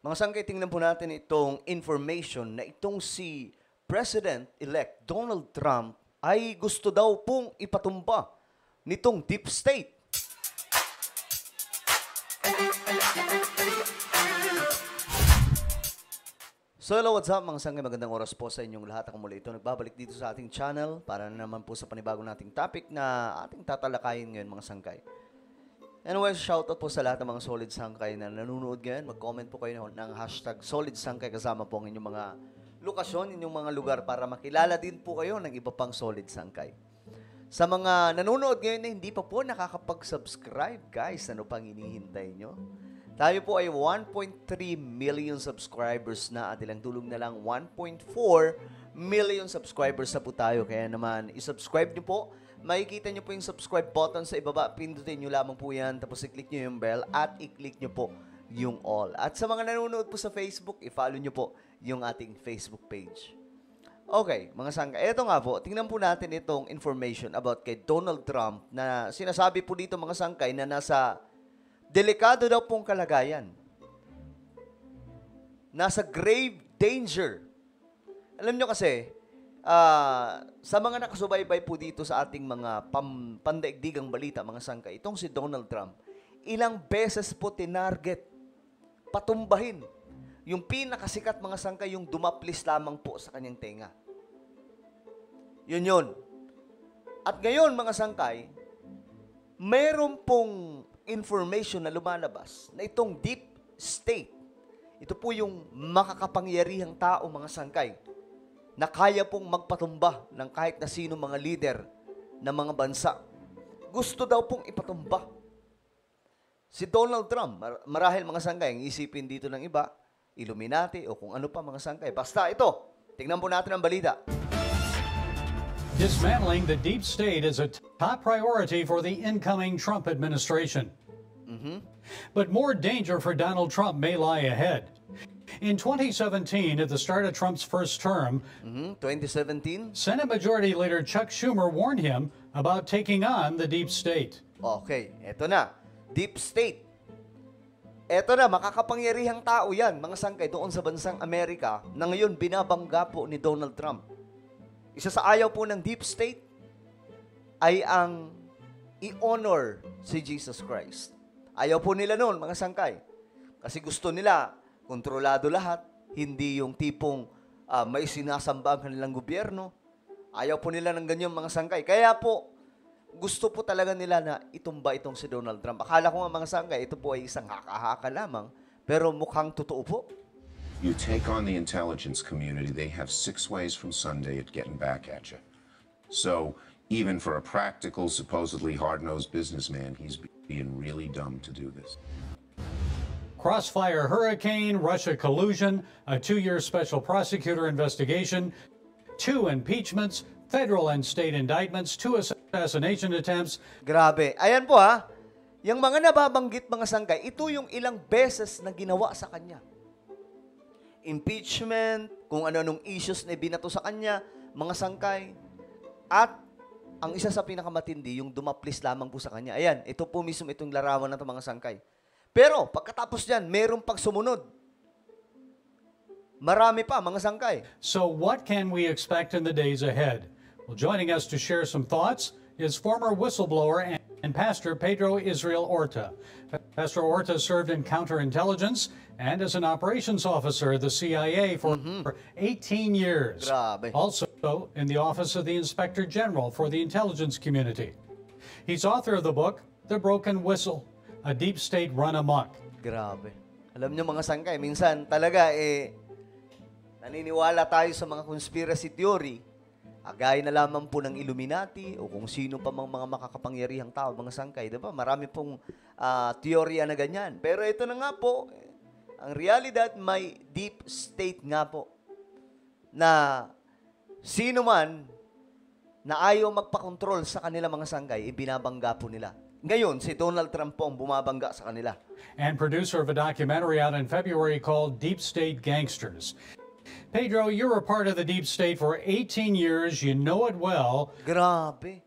Mga sangkay, tingnan po natin itong information na itong si President-elect Donald Trump ay gusto daw pong ipatumba nitong deep state. So hello, what's up mga sangkay? Magandang oras po sa inyong lahat. Ako muli ito nagbabalik dito sa ating channel para na naman po sa panibagong nating topic na ating tatalakayin ngayon mga sangkay. Anyway, shoutout po sa lahat ng mga solid sangkay na nanonood ngayon. Mag-comment po kayo ng hashtag solid sangkay kasama po ang inyong mga lokasyon, inyong mga lugar para makilala din po kayo ng iba pang solid sangkay. Sa mga nanonood ngayon na hindi pa po nakakapag-subscribe, guys, ano pang hinihintay nyo? Tayo po ay 1.3 million subscribers na at ilang tulong na lang 1.4 million subscribers na po tayo. Kaya naman, isubscribe nyo po. Makikita nyo po yung subscribe button sa ibaba. Pindutin nyo lamang po yan. Tapos i-click nyo yung bell at i-click nyo po yung all. At sa mga nanonood po sa Facebook, i-follow nyo po yung ating Facebook page. Okay, mga sangka. Ito nga po, tingnan po natin itong information about kay Donald Trump na sinasabi po dito mga sangkay na nasa delikado daw pong kalagayan. Nasa grave danger. Alam nyo kasi, sa mga nakasubaybay po dito sa ating mga pandaigdigang balita, mga sangkay, itong si Donald Trump, ilang beses po tinarget, patumbahin, yung pinakasikat mga sangkay, yung dumaplis lamang po sa kanyang tenga. Yun. At ngayon, mga sangkay, mayroon pong information na lumalabas na itong deep state, ito po yung makakapangyarihang tao, mga sangkay, na kaya pong magpatumba ng kahit na sino mga leader ng mga bansa. Gusto daw pong ipatumba. Si Donald Trump, marahil mga sangkay, ang isipin dito ng iba, Illuminati o kung ano pa mga sangkay. Basta ito, tingnan po natin ang balita. Dismantling the deep state is a top priority for the incoming Trump administration. But more danger for Donald Trump may lie ahead. In 2017, at the start of Trump's first term, 2017? Senate Majority Leader Chuck Schumer warned him about taking on the deep state. Okay, eto na. Deep state. Eto na, makakapangyarihang tao yan, mga sangkay, doon sa bansang Amerika na ngayon binabangga po ni Donald Trump. Isa sa ayaw po ng deep state ay ang i-honor si Jesus Christ. Ayaw po nila noon, mga sangkay. Kasi gusto nila, kontrolado lahat, hindi yung tipong may sinasamba ang kanilang gobyerno. Ayaw po nila ng ganyan mga sangkay. Kaya po, gusto po talaga nila na itumba itong si Donald Trump. Akala ko nga mga sangkay, ito po ay isang haka-haka lamang, pero mukhang totoo po. You take on the intelligence community, they have 6 ways from Sunday at getting back at you. So, even for a practical, supposedly hard-nosed businessman, he's being really dumb to do this. Crossfire hurricane, Russia collusion, a 2-year special prosecutor investigation, 2 impeachments, federal and state indictments, 2 assassination attempts. Grabe. Ayan po ha. Yung mga nababanggit mga sangkay, ito yung ilang beses na ginawa sa kanya. Impeachment, kung ano-anong issues na binato sa kanya, mga sangkay. At ang isa sa pinakamatindi, yung dumaplis lamang po sa kanya. Ayan, ito po mismo itong larawan na ito mga sangkay. Pero, pagkatapos dyan, mayroong pagsumunod. Marami pa, mga sangkay. So what can we expect in the days ahead? Well, joining us to share some thoughts is former whistleblower and Pastor Pedro Israel Orta. Pastor Orta served in counterintelligence and as an operations officer of the CIA for 18 years. Grabe. Also in the Office of the Inspector General for the intelligence community. He's author of the book, The Broken Whistle, A Deep State Run Amok. Grabe. Alam nyo mga sangkay, minsan talaga naniniwala tayo sa mga conspiracy theory. Gaya na lamang po ng Illuminati o kung sino pa mga makakapangyarihang tao, mga sangkay. Diba? Marami pong teorya na ganyan. Pero ito na nga po, ang realidad may deep state nga po na sino man na ayaw magpakontrol sa kanila mga sangkay, ibinabangga po nila. Ngayon, si Donald Trump po ang bumabangga sa kanila. And producer of a documentary out in February called Deep State Gangsters. Pedro, you were part of the deep state for 18 years. You know it well. Grabe.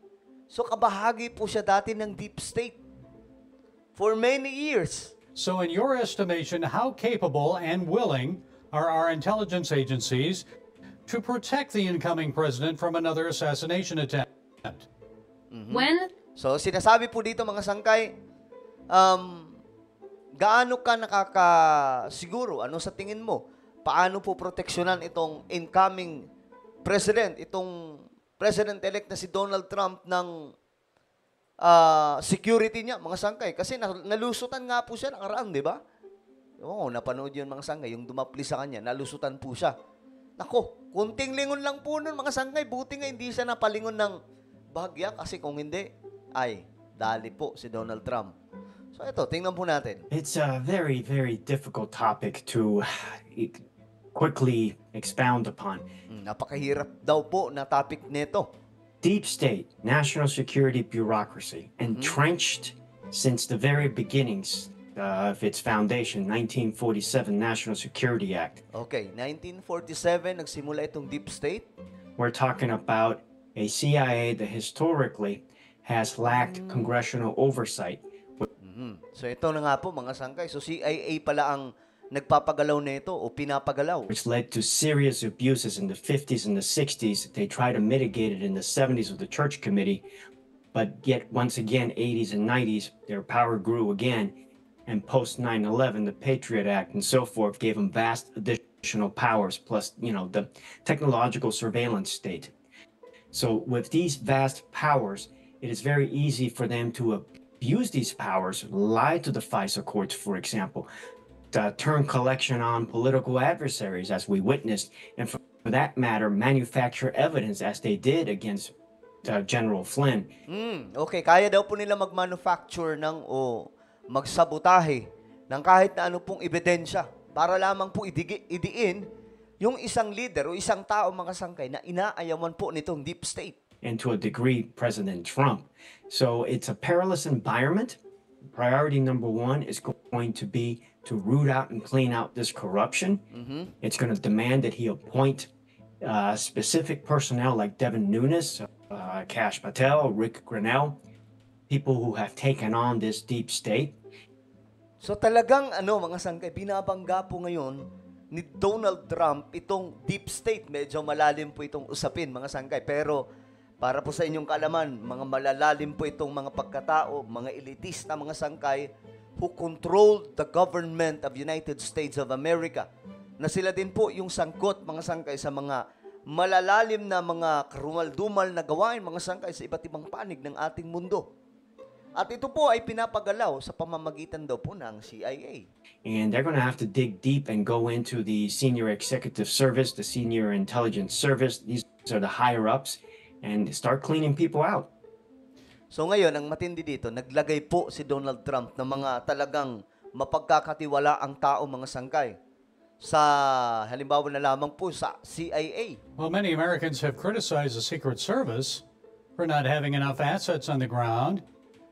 So kabahagi po siya dati ng deep state for many years. So, in your estimation, how capable and willing are our intelligence agencies to protect the incoming president from another assassination attempt? When So, sinasabi po dito mga sangkay, gaano ka nakakasiguro? Ano sa tingin mo? Paano po proteksyonan itong incoming president, itong president-elect na si Donald Trump ng security niya, mga sangkay? Kasi nalusutan nga po siya nakaraan, di ba? Oo, napanood yun mga sangkay, yung dumapli sa kanya, nalusutan po siya. Nako, kunting lingon lang po nun mga sangkay, buti nga hindi siya napalingon ng bahagya kasi kung hindi, ay, dali po si Donald Trump. So ito, tingnan po natin. It's a very, very difficult topic to quickly expound upon. Napakahirap daw po na topic nito. Deep state, national security bureaucracy, entrenched since the very beginnings of its foundation, 1947 National Security Act. Okay, 1947, nagsimula itong deep state. We're talking about a CIA that historically has lacked congressional oversight. So ito na nga po mga sangkay. So CIA pala ang nagpapagalaw nito o pinapagalaw. Which led to serious abuses in the 50s and the 60s. They tried to mitigate it in the 70s with the Church Committee, but yet once again, 80s and 90s, their power grew again. And post 9/11, the Patriot Act and so forth gave them vast additional powers, plus, the technological surveillance state. So with these vast powers, it is very easy for them to abuse these powers, lie to the FISA courts, for example, to turn collection on political adversaries, as we witnessed, and for that matter, manufacture evidence, as they did against General Flynn. Okay, kaya daw po nila mag-manufacture o magsabotahe ng kahit na ano pong ebidensya para lamang po idiin yung isang leader o isang tao mga sangkay na inaayawan po nitong deep state. And to a degree, President Trump. So it's a perilous environment. Priority number one is going to be to root out and clean out this corruption. It's going to demand that he appoint specific personnel like Devin Nunes, Kash Patel, Rick Grenell, people who have taken on this deep state. So talagang mga sangkay, binabangga po ngayon ni Donald Trump itong deep state. Medyo malalim po itong usapin mga sangkay. Pero para po sa inyong kaalaman, mga malalalim po itong mga pagkatao, mga elitista, mga sangkay who controlled the government of United States of America. Na sila din po yung sangkot, mga sangkay, sa mga malalalim na mga karumal-dumal na gawain, mga sangkay, sa iba't ibang panig ng ating mundo. At ito po ay pinapagalaw sa pamamagitan daw po ng CIA. And they're going to have to dig deep and go into the senior executive service, the senior intelligence service. These are the higher ups, and start cleaning people out. So ngayon, ang matindi dito, naglagay po si Donald Trump ng mga talagang mapagkakatiwala ang tao, mga sangkay. Sa halimbawa na lamang po sa CIA. Well, many Americans have criticized the Secret Service for not having enough assets on the ground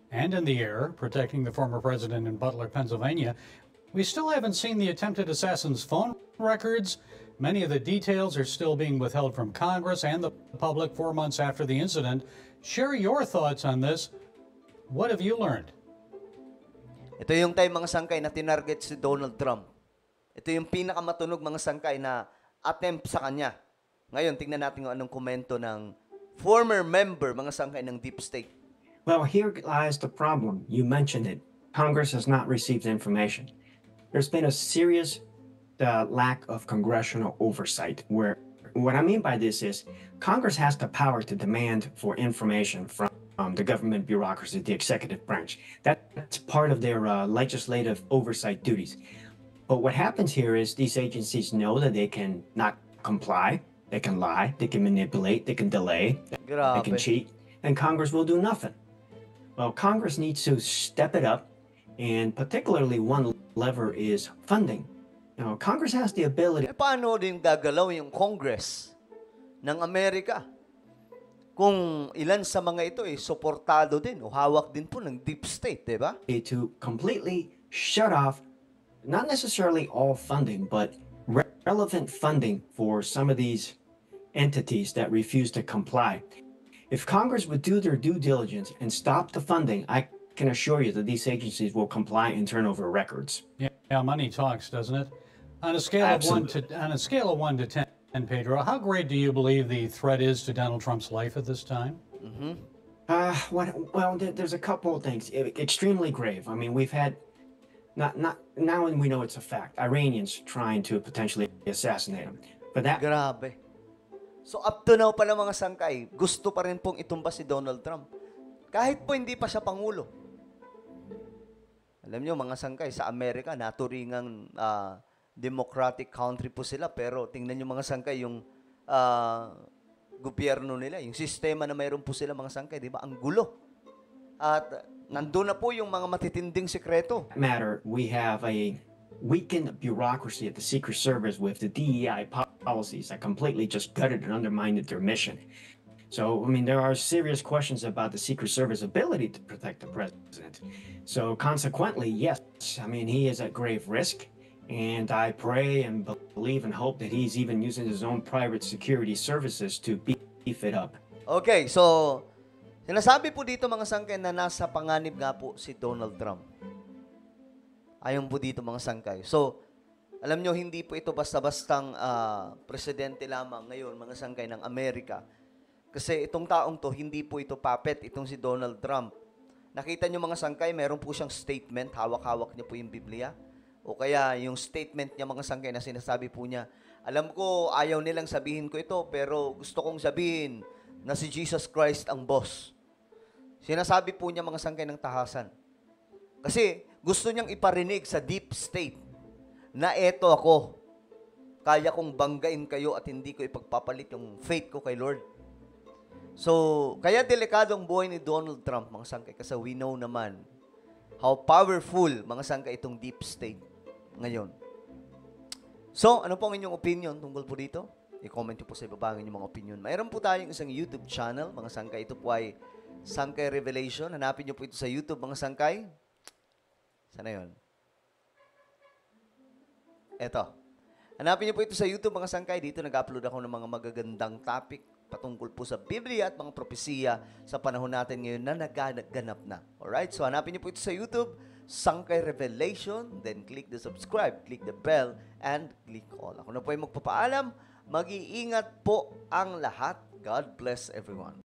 and in the air, protecting the former president in Butler, Pennsylvania. We still haven't seen the attempted assassin's phone records. Many of the details are still being withheld from Congress and the public 4 months after the incident. Share your thoughts on this. What have you learned? Ito yung time, mga sangkay, na tinarget si Donald Trump. Ito yung pinakamatunog, mga sangkay, na attempt sa kanya. Ngayon, tingnan natin kung anong komento ng former member, mga sangkay, ng Deep State. Well, here lies the problem. You mentioned it. Congress has not received information. There's been a serious lack of congressional oversight, where what I mean by this is Congress has the power to demand for information from the government bureaucracy, the executive branch. That's part of their legislative oversight duties. But what happens here is these agencies know that they can not comply, they can lie, they can manipulate, they can delay, they can cheat, and Congress will do nothing. Well, Congress needs to step it up, and particularly one lever is funding. Now, Congress has the ability. Paano din gagalaw yung Congress ng Amerika? Kung ilan sa mga ito suportado din o hawak din po ng deep state, di ba? To completely shut off, not necessarily all funding, but relevant funding for some of these entities that refuse to comply. If Congress would do their due diligence and stop the funding, I can assure you that these agencies will comply and turn over records. Yeah, money talks, doesn't it? On a scale of Absolutely. on a scale of 1 to 10, Pedro, how great do you believe the threat is to Donald Trump's life at this time? Well, there's a couple of things. Extremely grave. I mean, we've had not now, and we know it's a fact. Iranians trying to potentially assassinate him. But that Grabe. So up to now pala mga sangkay, gusto pa rin pong itumba si Donald Trump. Kahit po hindi pa siya Pangulo. Alam niyo mga sangkay, sa Amerika, naturingang democratic country po sila. Pero tingnan niyo mga sangkay, yung gobyerno nila, yung sistema na mayroon po sila mga sangkay, di ba? Ang gulo. At nandun na po yung mga matitinding sekreto. matter, we have a weakened bureaucracy at the Secret Service with the DEI policies that completely just gutted and undermined their mission. So, I mean, there are serious questions about the Secret Service ability to protect the president. So, consequently, yes, I mean, he is at grave risk. And I pray and believe and hope that he's even using his own private security services to beef it up. Okay, so sinasabi po dito mga sangkay na nasa panganib nga po si Donald Trump. Ayon po dito mga sangkay. So, alam nyo, hindi po ito basta-bastang presidente lamang ngayon, mga sangkay ng Amerika. Kasi itong taong to, hindi po ito puppet, itong si Donald Trump. Nakita nyo mga sangkay, meron po siyang statement, hawak-hawak niya po yung Biblia. O kaya yung statement niya mga sangkay na sinasabi po niya, alam ko, ayaw nilang sabihin ko ito, pero gusto kong sabihin na si Jesus Christ ang boss. Sinasabi po niya mga sangkay ng tahasan. Kasi gusto niyang iparinig sa deep state na eto ako. Kaya kong banggain kayo at hindi ko ipagpapalit yung faith ko kay Lord. So, kaya delikado ang buhay ni Donald Trump, mga sangkay, kasi we know naman how powerful, mga sangkay, itong deep state ngayon. So, ano po ang inyong opinion tungkol po dito? I-comment nyo po sa ibaba ang inyong mga opinion. Mayroon po tayong isang YouTube channel, mga sangkay. Ito po ay Sangkay Revelation. Hanapin nyo po ito sa YouTube, mga sangkay. Sana yun? Eto. Hanapin niyo po ito sa YouTube, mga sangkay. Dito nag-upload ako ng mga magagandang topic patungkol po sa Biblia at mga propesiya sa panahon natin ngayon na nagganap na. Alright? So, hanapin niyo po ito sa YouTube, Sangkay Revelation. Then, click the subscribe, click the bell, and click all. Ako na po ay magpapaalam. Mag-iingat po ang lahat. God bless everyone.